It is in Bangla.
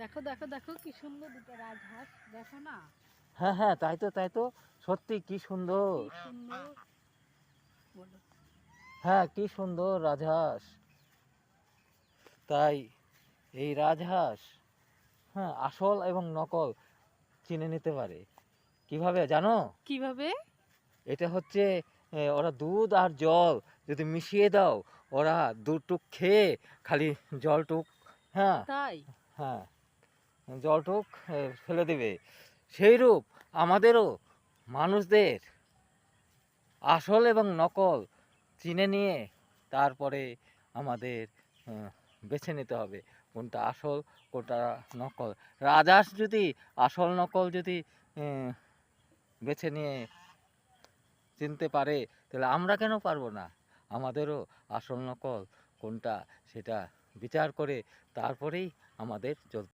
দেখো দেখো দেখো কি সুন্দর দুটো রাজহাঁস, দেখো না হ্যাঁ হ্যাঁ, তাই তো, সত্যি কি সুন্দর। কি সুন্দর। বলো। হ্যাঁ, কি সুন্দর রাজহাঁস। তাই এই রাজহাঁস, হ্যাঁ, আসল এবং নকল চিনে নিতে পারে কিভাবে জানো? কিভাবে? এটা হচ্ছে ওরা দুধ আর জল যদি মিশিয়ে দাও, ওরা দুধটুক খেয়ে খালি জলটুক, হ্যাঁ তাই? হ্যাঁ, জলটুক ফেলে দেবে। সেইরূপ আমাদেরও মানুষদের আসল এবং নকল চিনে নিয়ে তারপরে আমাদের বেছে নিতে হবে কোনটা আসল কোনটা নকল। রাজহাঁস যদি আসল নকল যদি বেছে নিয়ে চিনতে পারে, তাহলে আমরা কেন পারবো না? আমাদেরও আসল নকল কোনটা সেটা বিচার করে তারপরেই আমাদের চলতে